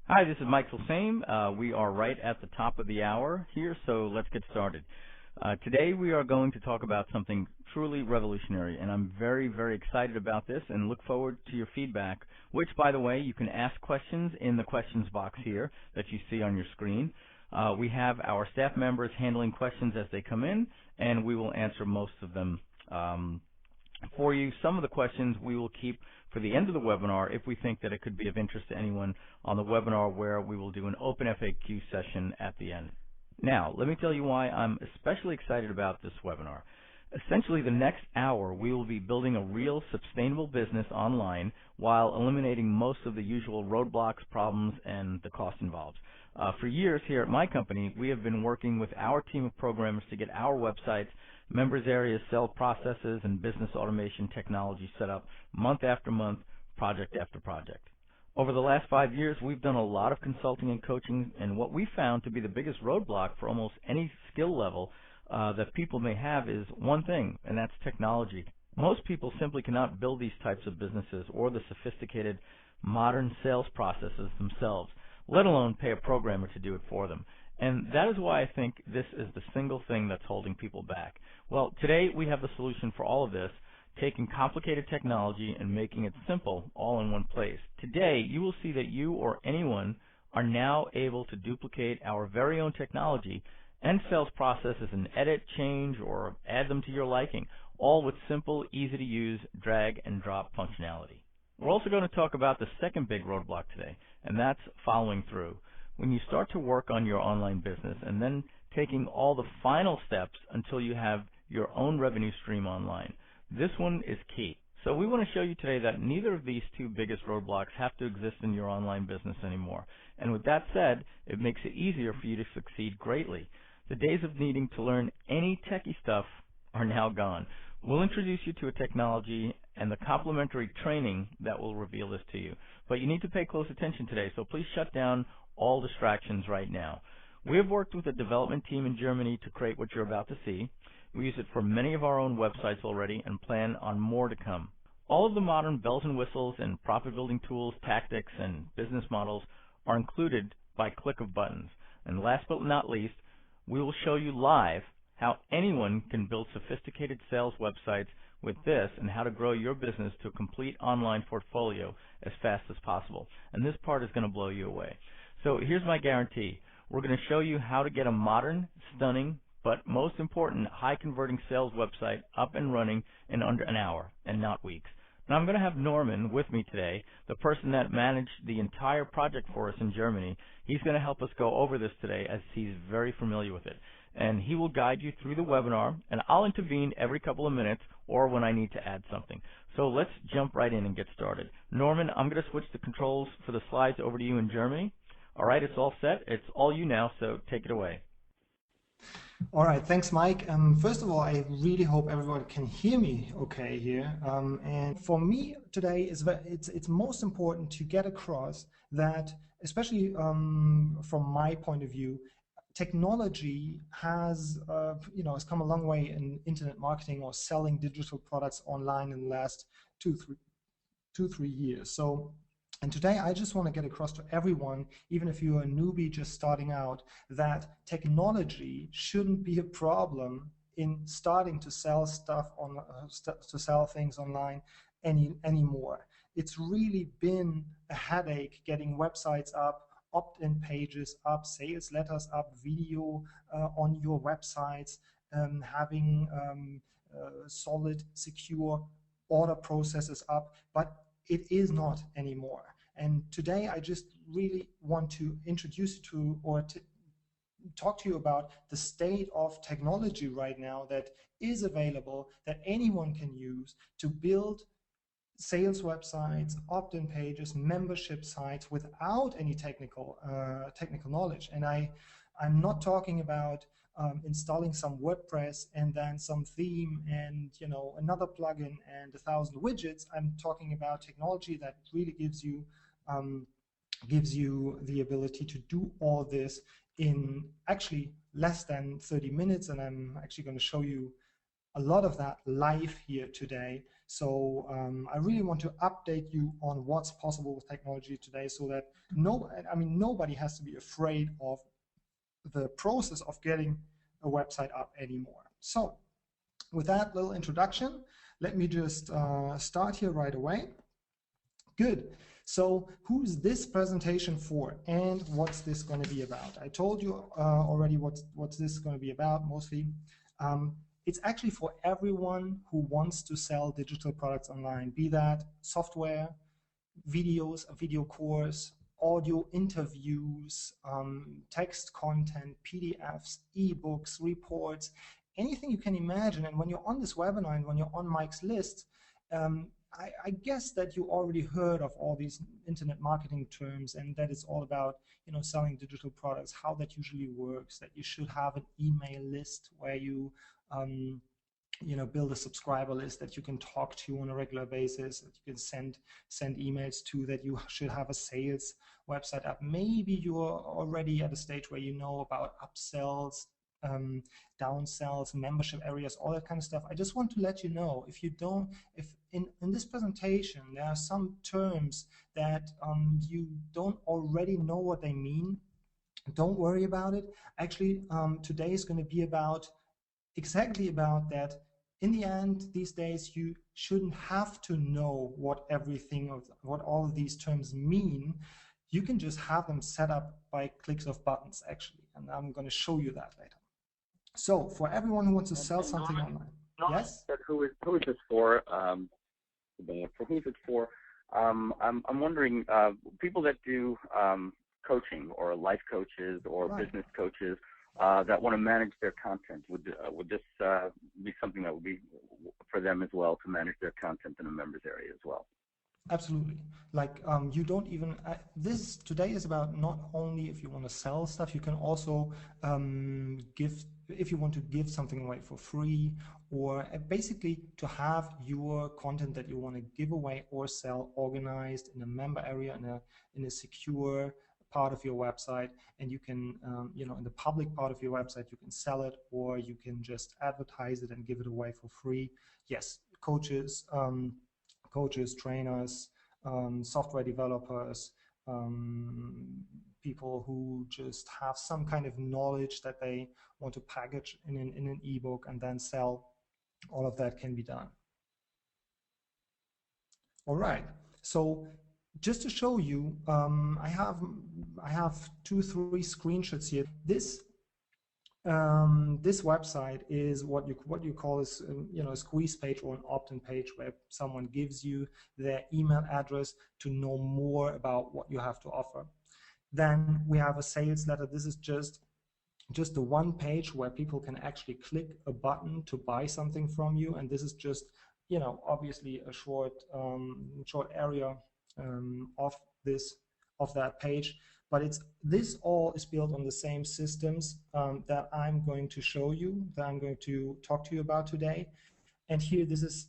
Hi, this is Mike Filsame. We are right at the top of the hour here, so let's get started. Today we are going to talk about something truly revolutionary, and I'm very, very excited about this and look forward to your feedback, which, by the way, you can ask questions in the questions box here that you see on your screen. We have our staff members handling questions as they come in, and we will answer most of them for you. Some of the questions we will keep for the end of the webinar if we think that it could be of interest to anyone on the webinar, where we will do an open FAQ session at the end. Now, let me tell you why I'm especially excited about this webinar. Essentially, the next hour we will be building a real sustainable business online while eliminating most of the usual roadblocks, problems, and the cost involved. For years here at my company, we have been working with our team of programmers to get our websites, members areas, sales processes, and business automation technology set up month after month, project after project. Over the last 5 years, we've done a lot of consulting and coaching, and what we found to be the biggest roadblock for almost any skill level that people may have is one thing, and that's technology. Most people simply cannot build these types of businesses or the sophisticated modern sales processes themselves, let alone pay a programmer to do it for them. And that is why I think this is the single thing that's holding people back. Well, today we have the solution for all of this, taking complicated technology and making it simple all in one place. Today, you will see that you or anyone are now able to duplicate our very own technology and sales processes and edit, change, or add them to your liking, all with simple, easy to use drag and drop functionality. We're also going to talk about the second big roadblock today, and that's following through. When you start to work on your online business and then taking all the final steps until you have your own revenue stream online. This one is key. So we want to show you today that neither of these two biggest roadblocks have to exist in your online business anymore. And with that said, it makes it easier for you to succeed greatly. The days of needing to learn any techie stuff are now gone. We'll introduce you to a technology and the complementary training that will reveal this to you. But you need to pay close attention today, so please shut down all distractions right now. We have worked with a development team in Germany to create what you're about to see. We use it for many of our own websites already and plan on more to come. All of the modern bells and whistles and profit-building tools, tactics, and business models are included by click of buttons. And last but not least, we will show you live how anyone can build sophisticated sales websites with this and how to grow your business to a complete online portfolio as fast as possible. And this part is going to blow you away. So here's my guarantee. We're going to show you how to get a modern, stunning, but most important, high-converting sales website up and running in under an hour and not weeks. Now, I'm going to have Norman with me today, the person that managed the entire project for us in Germany. He's going to help us go over this today as he's very familiar with it. And he will guide you through the webinar, and I'll intervene every couple of minutes or when I need to add something. So let's jump right in and get started. Norman, I'm going to switch the controls for the slides over to you in Germany. All right, it's all set. It's all you now, so take it away. All right, thanks, Mike. First of all, I really hope everyone can hear me okay here. And for me today, it's most important to get across that, especially from my point of view, technology has come a long way in internet marketing or selling digital products online in the last two, 3 years. And today I just want to get across to everyone, even if you're a newbie just starting out, that technology shouldn't be a problem in starting to sell stuff to sell things online anymore. It's really been a headache getting websites up, opt-in pages up, sales letters up, video on your websites, having solid, secure order processes up, but it is not anymore. And today I just really want to introduce you to, or talk to you about the state of technology right now that is available, that anyone can use to build sales websites, opt-in pages, membership sites without any technical knowledge. And I'm not talking about installing some WordPress and then some theme and another plugin and 1,000 widgets. I'm talking about technology that really gives you the ability to do all this in actually less than 30 minutes. And I'm actually going to show you a lot of that live here today. So I really want to update you on what's possible with technology today, so that nobody has to be afraid of the process of getting a website up anymore. So with that little introduction, let me just start here right away. Good. So who's this presentation for, and what's this going to be about? I told you already what's this going to be about, mostly. It's actually for everyone who wants to sell digital products online, be that software, videos, a video course, audio interviews, text content, PDFs, ebooks, reports, anything you can imagine. And when you're on this webinar and when you're on Mike's list, I guess that you already heard of all these internet marketing terms, and that it's all about, selling digital products, how that usually works, that you should have an email list where you build a subscriber list that you can talk to on a regular basis, that you can send emails to, that you should have a sales website up. Maybe you're already at a stage where you know about upsells, downsells, membership areas, all that kind of stuff. I just want to let you know, if in this presentation there are some terms that you don't already know what they mean, don't worry about it. Actually, today is going to be exactly about that. In the end, these days, you shouldn't have to know what all of these terms mean. You can just have them set up by clicks of buttons, actually, and I'm going to show you that later. So, for everyone who wants to sell something online, yes. Who is this for? For who's it for? I'm wondering, people that do coaching, or life coaches, or business coaches, that want to manage their content. Would this be something that would be for them as well, to manage their content in a members area as well? Absolutely. Like you don't even, this today is about not only if you want to sell stuff, you can also if you want to give something away for free, or basically to have your content that you want to give away or sell organized in a member area, in a secure part of your website, and you can in the public part of your website you can sell it, or you can just advertise it and give it away for free. Yes, coaches, trainers, software developers, people who just have some kind of knowledge that they want to package in an ebook and then sell. All of that can be done. All right, so just to show you, I have 2-3 screenshots here. This website is what you call a squeeze page, or an opt-in page, where someone gives you their email address to know more about what you have to offer. Then we have a sales letter. This is just the one page where people can actually click a button to buy something from you, and this is just obviously a short area of that page. But this all is built on the same systems that I'm going to show you, that I'm going to talk to you about today. And here, this is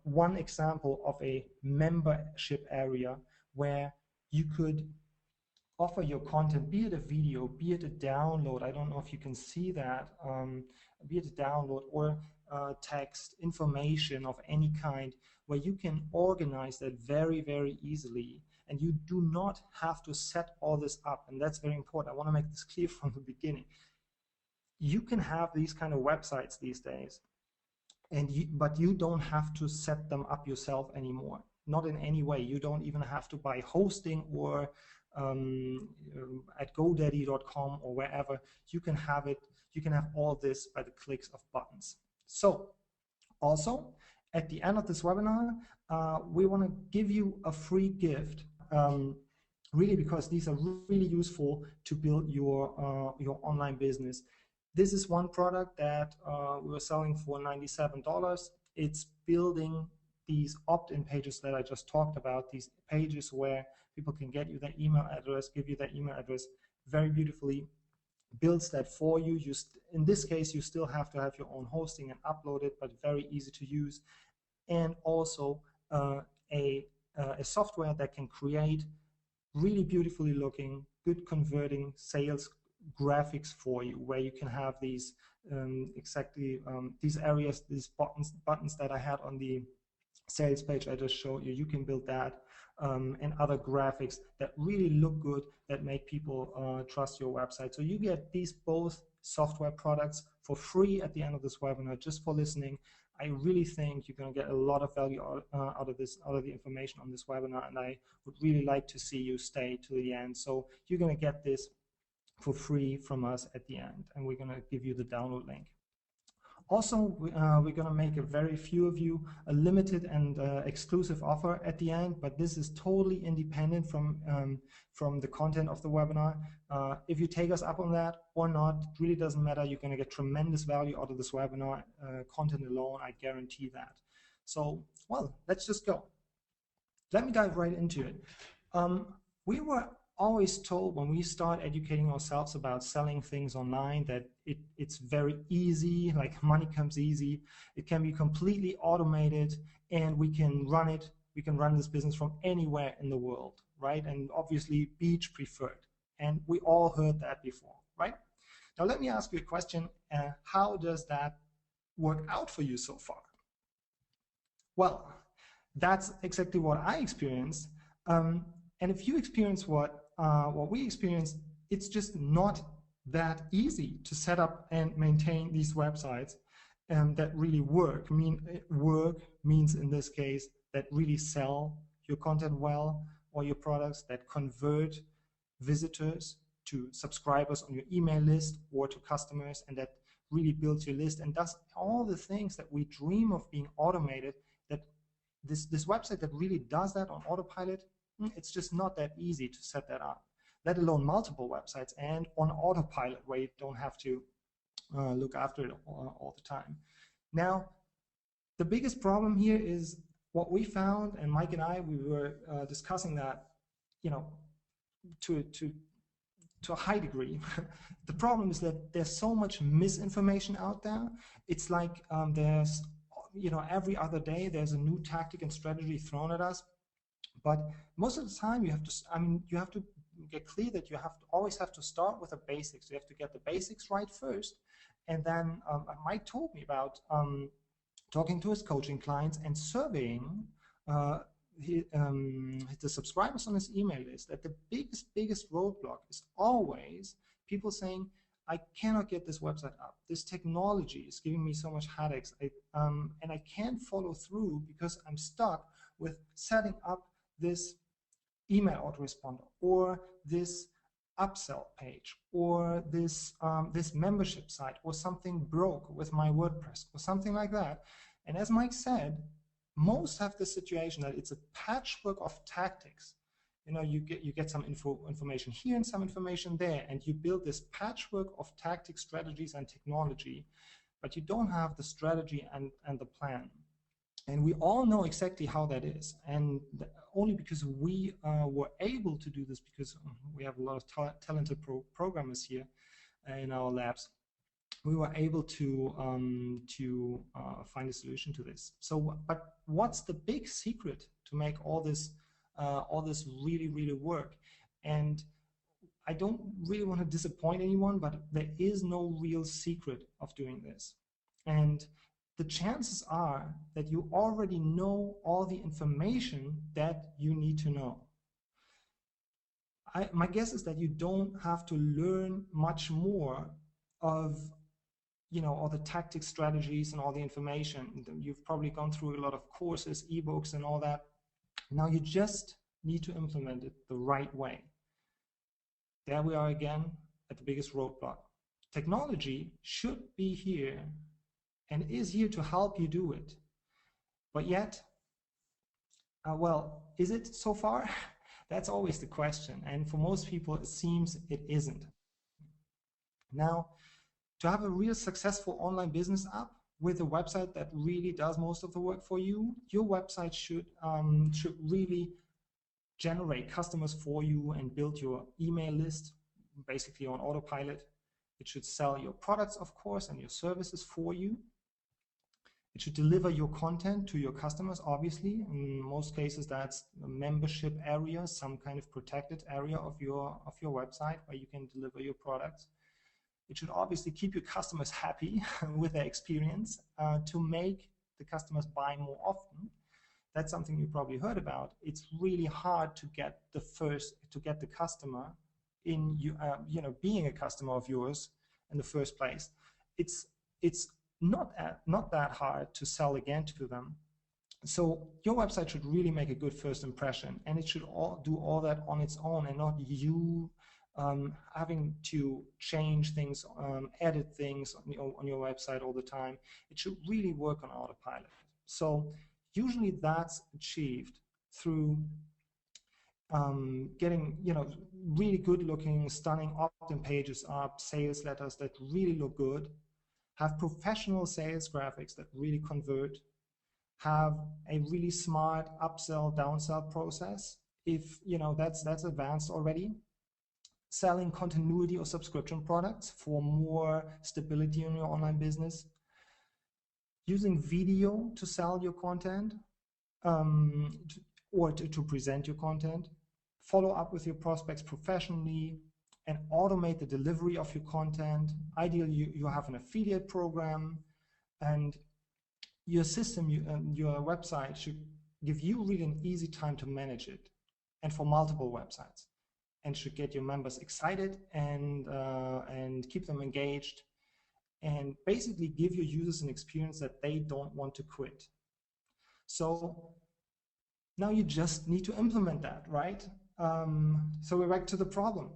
one example of a membership area where you could offer your content, be it a video, be it a download. I don't know if you can see that, be it a download, or text, information of any kind, where you can organize that very, very easily. And you do not have to set all this up, and that's very important. I want to make this clear from the beginning. You can have these kind of websites these days, but you don't have to set them up yourself anymore. Not in any way. You don't even have to buy hosting, or at GoDaddy.com or wherever. You can have it. You can have all this by the clicks of buttons. So, also at the end of this webinar, we want to give you a free gift. Really, because these are really useful to build your online business. This is one product that we were selling for $97. It's building these opt-in pages that I just talked about, these pages where people can get you their email address, give you their email address, very beautifully builds that for you. In this case, you still have to have your own hosting and upload it, but very easy to use. And also a software that can create really beautifully looking, good converting sales graphics for you, where you can have these these areas, these buttons that I had on the sales page I just showed you, you can build that, and other graphics that really look good, that make people trust your website. So you get these both software products for free at the end of this webinar, just for listening. I really think you're going to get a lot of value out of the information on this webinar, and I would really like to see you stay to the end. So you're going to get this for free from us at the end, and we're going to give you the download link. Also, we're going to make a very few of you a limited and exclusive offer at the end, but this is totally independent from the content of the webinar. If you take us up on that or not, it really doesn't matter. You're going to get tremendous value out of this webinar, content alone, I guarantee that. So, well, let's just go. Let me dive right into it. We were always told when we start educating ourselves about selling things online that it's very easy, like money comes easy. It can be completely automated, and we can run this business from anywhere in the world, right? And obviously beach preferred. And we all heard that before, right? Now let me ask you a question. How does that work out for you so far? Well, that's exactly what I experienced. And if you experience what we experienced, it's just not that easy to set up and maintain these websites that really work. Work means in this case that really sell your content well, or your products, that convert visitors to subscribers on your email list or to customers, and that really builds your list and does all the things that we dream of being automated. That this website that really does that on autopilot, it's just not that easy to set that up, let alone multiple websites and on autopilot where you don't have to look after it all the time. Now, the biggest problem here is what we found, and Mike and I, we were discussing that, to a high degree. The problem is that there's so much misinformation out there. It's like there's, every other day there's a new tactic and strategy thrown at us. But most of the time you have to get clear that you always have to start with the basics. You have to get the basics right first. And then Mike told me about talking to his coaching clients and surveying the subscribers on his email list, that the biggest roadblock is always people saying, I cannot get this website up. This technology is giving me so much headaches, and I can't follow through because I'm stuck with setting up this email autoresponder, or this upsell page, or this membership site, or something broke with my WordPress, or something like that. And as Mike said, most have the situation that it's a patchwork of tactics. You get some information here and some information there, and you build this patchwork of tactics, strategies, and technology, but you don't have the strategy and the plan. And we all know exactly how that is, and only because we were able to do this, because we have a lot of talented programmers here in our labs, we were able to find a solution to this. So, but what's the big secret to make all this really work? And I don't really want to disappoint anyone, but there is no real secret of doing this. And the chances are that you already know all the information that you need to know. My guess is that you don't have to learn much more of all the tactics, strategies, and all the information. You've probably gone through a lot of courses, ebooks, and all that. Now you just need to implement it the right way. There we are again at the biggest roadblock. Technology should be here and is here to help you do it. But yet, well, is it so far? That's always the question. And for most people, it seems it isn't. Now, to have a real successful online business app with a website that really does most of the work for you, your website should really generate customers for you and build your email list basically on autopilot. It should sell your products, of course, and your services for you. It should deliver your content to your customers, obviously. In most cases, that's a membership area, some kind of protected area of your website where you can deliver your products. It should obviously keep your customers happy with their experience to make the customers buy more often. that's something you probably heard about. It's really hard to get the customer in being a customer of yours in the first place. It's not that hard to sell again to them. So your website should really make a good first impression, and it should do all that on its own, and not you having to change things, edit things on your website all the time. It should really work on autopilot. So usually that's achieved through getting really good looking, stunning opt-in pages up, sales letters that really look good, have professional sales graphics that really convert, have a really smart upsell downsell process if that's advanced already, selling continuity or subscription products for more stability in your online business, using video to sell your content, or to present your content, follow up with your prospects professionally, and automate the delivery of your content. Ideally, you have an affiliate program, and your system, your website should give you really an easy time to manage it, and for multiple websites, and should get your members excited and keep them engaged, and basically give your users an experience that they don't want to quit. So now you just need to implement that, right? So we're back to the problem,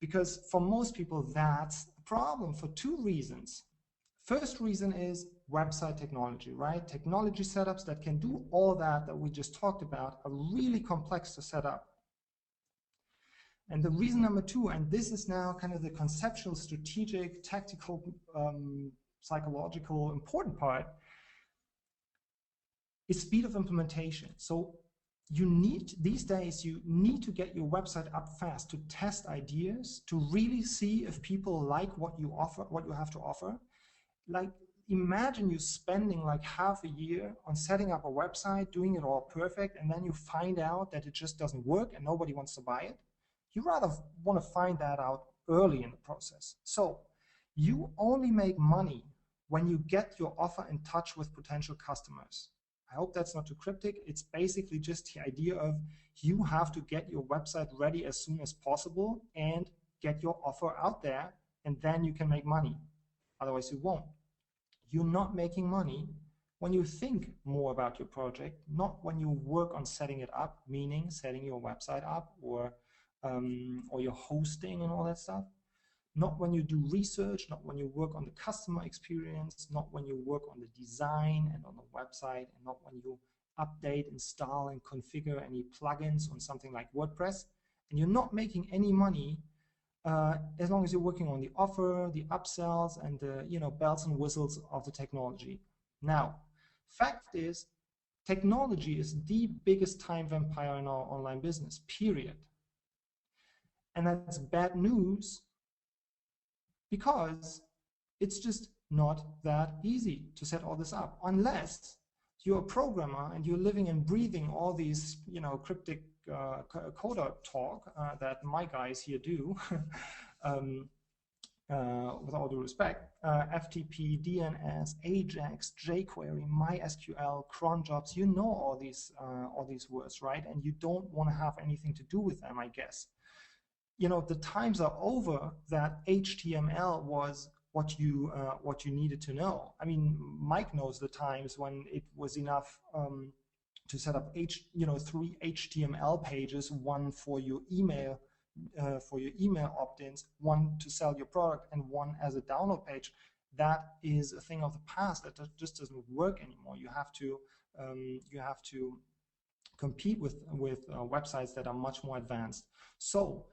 because for most people that's a problem for two reasons. First reason is website technology, right? Technology setups that can do all that we just talked about are really complex to set up. And the reason number two, and this is now kind of the conceptual, strategic, tactical, psychological important part, is speed of implementation. So these days you need to get your website up fast to test ideas, to really see if people like what you offer, what you have to offer. Like, imagine you spending like half a year on setting up a website, doing it all perfect, and then you find out that it just doesn't work and nobody wants to buy it. You rather want to find that out early in the process. So you only make money when you get your offer in touch with potential customers. I hope that's not too cryptic. It's basically just the idea of you have to get your website ready as soon as possible and get your offer out there, and then you can make money. Otherwise you won't. You're not making money when you think more about your project, not when you work on setting it up, meaning setting your website up or your hosting and all that stuff. Not when you do research, not when you work on the customer experience, not when you work on the design and on the website, and not when you update, install, and configure any plugins on something like WordPress. And you're not making any money as long as you're working on the offer, the upsells, and the bells and whistles of the technology. Now, fact is, technology is the biggest time vampire in our online business, period. And that's bad news, because it's just not that easy to set all this up, unless you're a programmer and you're living and breathing all these cryptic coder talk that my guys here do. With all due respect, FTP, DNS, AJAX, jQuery, MySQL, cron jobs, you know all these words, right? And you don't want to have anything to do with them, I guess. The times are over that HTML was what you needed to know. I mean, Mike knows the times when it was enough to set up 3 HTML pages, one for your email opt-ins, one to sell your product, and one as a download page. That is a thing of the past. That just doesn't work anymore. You have to compete with websites that are much more advanced. So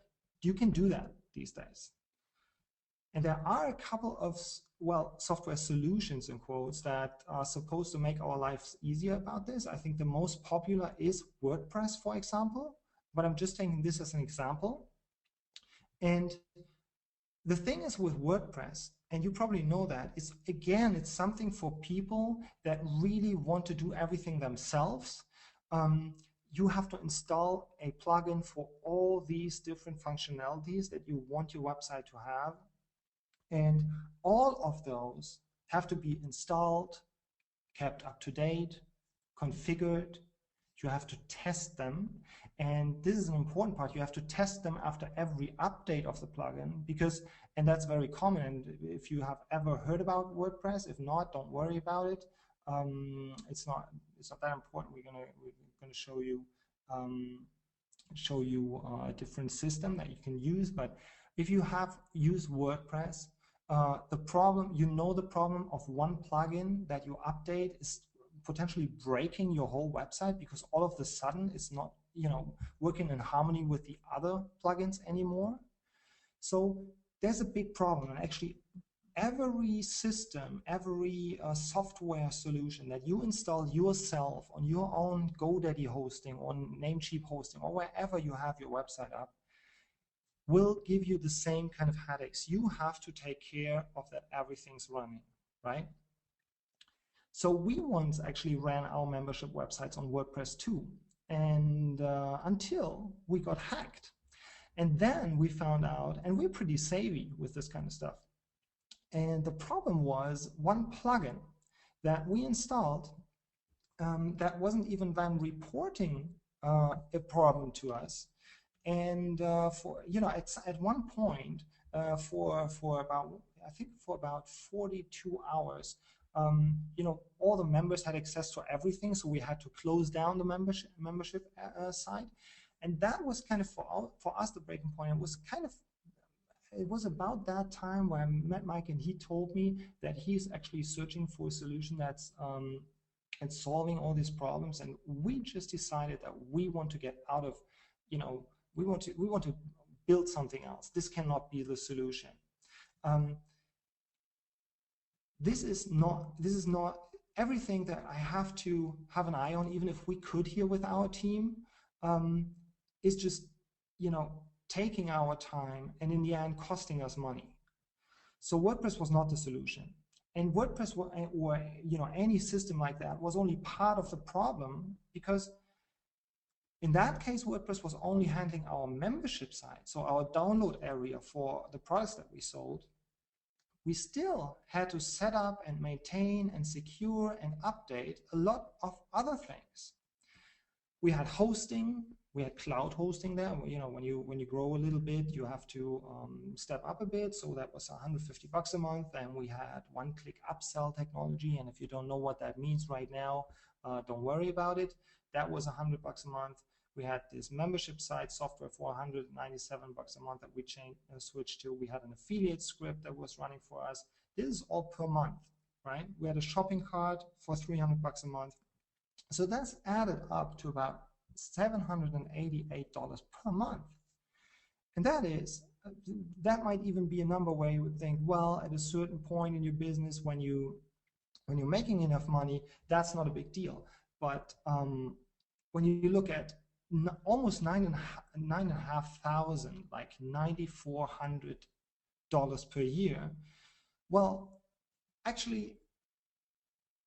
you can do that these days. And there are a couple of, software solutions, in quotes, that are supposed to make our lives easier about this. I think the most popular is WordPress, for example, but I'm just taking this as an example. And the thing is with WordPress, and you probably know that, it's something for people that really want to do everything themselves. You have to install a plugin for all these different functionalities that you want your website to have. And all of those have to be installed, kept up to date, configured. You have to test them. And this is an important part. You have to test them after every update of the plugin because, and that's very common. And if you have ever heard about WordPress, if not, don't worry about it. It's not that important. We're gonna show you a different system that you can use. But if you have used WordPress, the problem of one plugin that you update is potentially breaking your whole website because all of a sudden it's not working in harmony with the other plugins anymore. So there's a big problem, and actually every system, every software solution that you install yourself on your own GoDaddy hosting, on Namecheap hosting, or wherever you have your website up, will give you the same kind of headaches. You have to take care of that everything's running, right? So we once actually ran our membership websites on WordPress too, and until we got hacked. And then we found out, and we're pretty savvy with this kind of stuff. And the problem was one plugin that we installed that wasn't even then reporting a problem to us. And at one point for about 42 hours, all the members had access to everything, so we had to close down the membership site. And that was kind of for us the breaking point. It was about that time when I met Mike, and he told me that he's actually searching for a solution that's solving all these problems. And we just decided that we want to get out of, we want to build something else. This cannot be the solution. This is not everything that I have to have an eye on, even if we could here with our team, is just, taking our time and in the end costing us money. So WordPress was not the solution. And WordPress or any system like that was only part of the problem, because in that case, WordPress was only handling our membership side, so our download area for the products that we sold. We still had to set up and maintain and secure and update a lot of other things. We had hosting, we had cloud hosting there. When you grow a little bit, you have to step up a bit. So that was $150 a month. And we had one-click upsell technology. And if you don't know what that means right now, don't worry about it. That was $100 a month. We had this membership site software for $197 a month that we switched to. We had an affiliate script that was running for us. This is all per month, right? We had a shopping cart for $300 a month. So that's added up to about $788 per month. And that might even be a number where you would think, well, at a certain point in your business, when you're making enough money, that's not a big deal. But when you look at almost $9,500, like $9,400 per year, well, actually,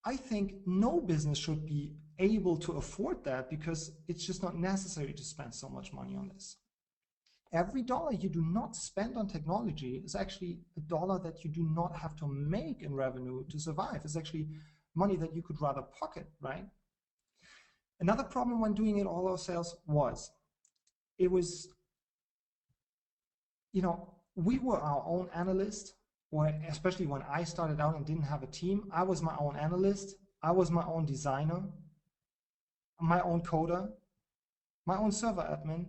I think no business should be able to afford that, because it's just not necessary to spend so much money on this. Every dollar you do not spend on technology is actually a dollar that you do not have to make in revenue to survive. It's actually money that you could rather pocket, right? Another problem when doing it all ourselves was, we were our own analyst, or especially when I started out and didn't have a team, I was my own analyst, I was my own designer, my own coder, my own server admin,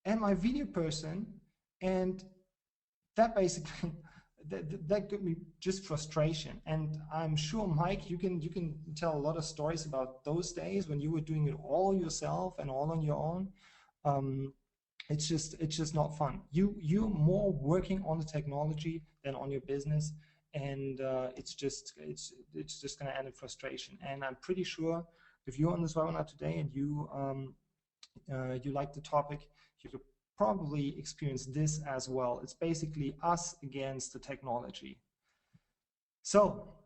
and my video person. And that basically, that gave me just frustration. And I'm sure, Mike, you can tell a lot of stories about those days when you were doing it all yourself and all on your own. It's just not fun. You're more working on the technology than on your business, and it's just going to end in frustration. And I'm pretty sure if you're on this webinar today and you like the topic, you could probably experience this as well. It's basically us against the technology. So,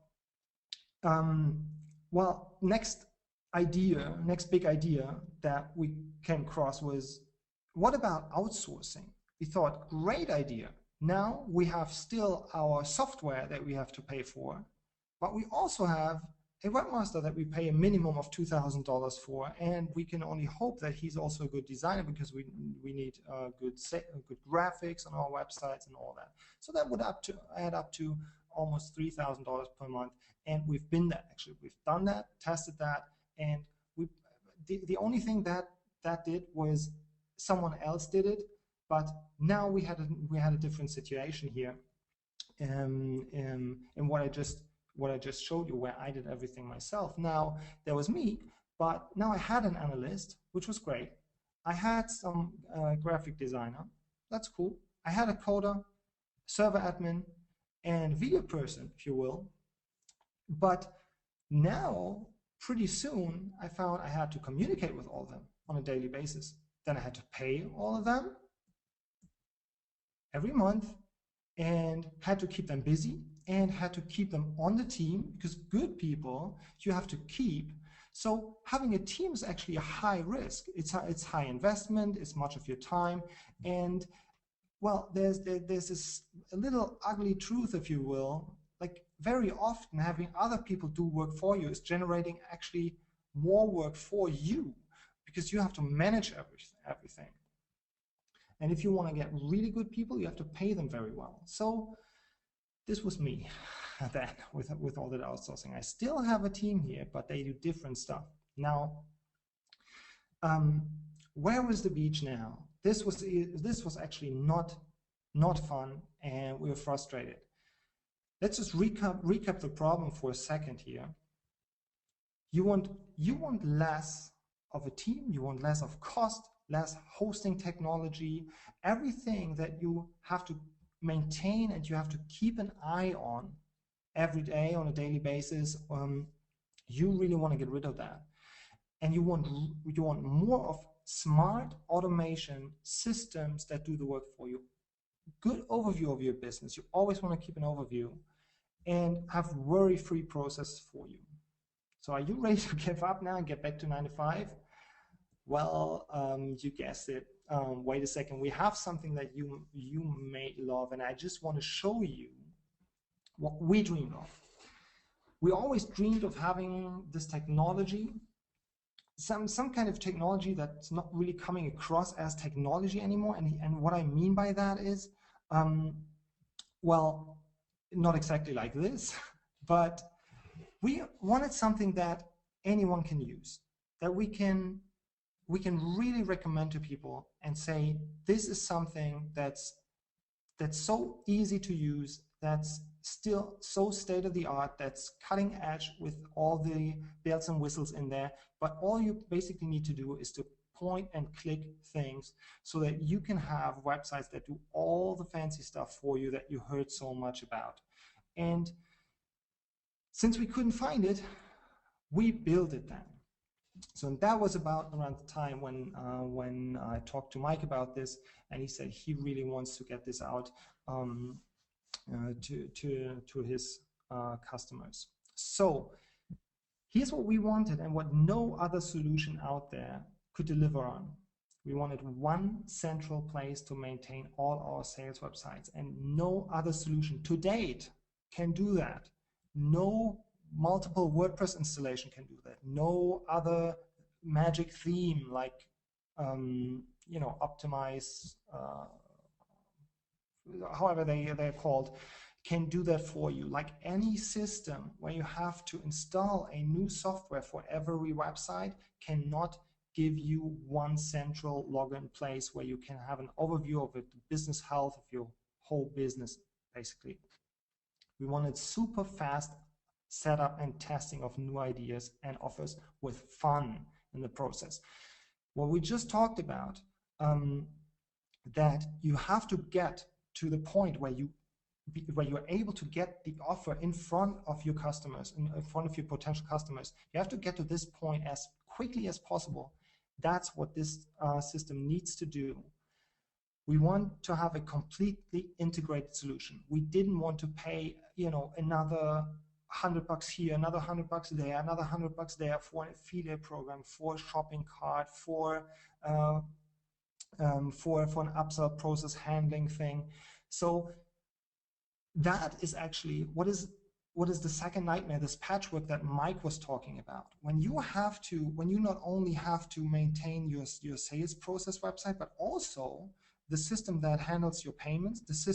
well, next big idea that we came across was, what about outsourcing? We thought, great idea. Now we have still our software that we have to pay for, but we also have a webmaster that we pay a minimum of $2,000 for, and we can only hope that he's also a good designer, because we need good graphics on our websites and all that. So that would add up to almost $3,000 per month, and we've been there. Actually, we've done that, tested that, and the only thing that did was someone else did it, but now we had a different situation here, in what I just showed you, where I did everything myself. Now there was me, but now I had an analyst, which was great. I had some graphic designer, that's cool. I had a coder, server admin, and video person, if you will. But now, pretty soon, I found I had to communicate with all of them on a daily basis. Then I had to pay all of them every month, and had to keep them busy, and had to keep them on the team, because good people you have to keep. So having a team is actually a high risk. It's high investment, it's much of your time, and well, there's this a little ugly truth, if you will. Like, very often having other people do work for you is generating actually more work for you, because you have to manage everything. And if you want to get really good people, you have to pay them very well. So this was me then, with all that outsourcing. I still have a team here, but they do different stuff. Now, where was the beach now? This was actually not fun, and we were frustrated. Let's just recap the problem for a second here. You want less of a team, you want less of cost, less hosting technology, everything that you have to maintain and you have to keep an eye on every day on a daily basis. You really want to get rid of that, and you want more of smart automation systems that do the work for you. Good overview of your business. You always want to keep an overview, and have worry-free process for you. So are you ready to give up now and get back to 9 to 5? Well, you guessed it. Wait a second. We have something that you may love, and I just want to show you what we dreamed of. We always dreamed of having this technology, some kind of technology that's not really coming across as technology anymore. And what I mean by that is, well, not exactly like this, but we wanted something that anyone can use, that we can really recommend to people and say, this is something that's so easy to use, that's still so state-of-the-art, that's cutting edge with all the bells and whistles in there, but all you basically need to do is to point and click things so that you can have websites that do all the fancy stuff for you that you heard so much about. And since we couldn't find it, we built it then. So that was about around the time when I talked to Mike about this, and he said he really wants to get this out to his customers. So here's what we wanted, and what no other solution out there could deliver on. We wanted one central place to maintain all our sales websites, and no other solution to date can do that. No multiple WordPress installation can do that. No other magic theme like Optimize, however they're called, can do that for you. Like any system where you have to install a new software for every website cannot give you one central login place where you can have an overview of it, the business health of your whole business, basically. We wanted super fast setup and testing of new ideas and offers with fun in the process. What we just talked about, that you have to get to the point where you're able to get the offer in front of your customers, in front of your potential customers. You have to get to this point as quickly as possible. That's what this system needs to do. We want to have a completely integrated solution. We didn't want to pay, another $100 here, another $100 there, another $100 there for an affiliate program, for a shopping cart, for an upsell process handling thing. So that is actually what what is the second nightmare, this patchwork that Mike was talking about. When you not only have to maintain your sales process website, but also the system that handles your payments, the system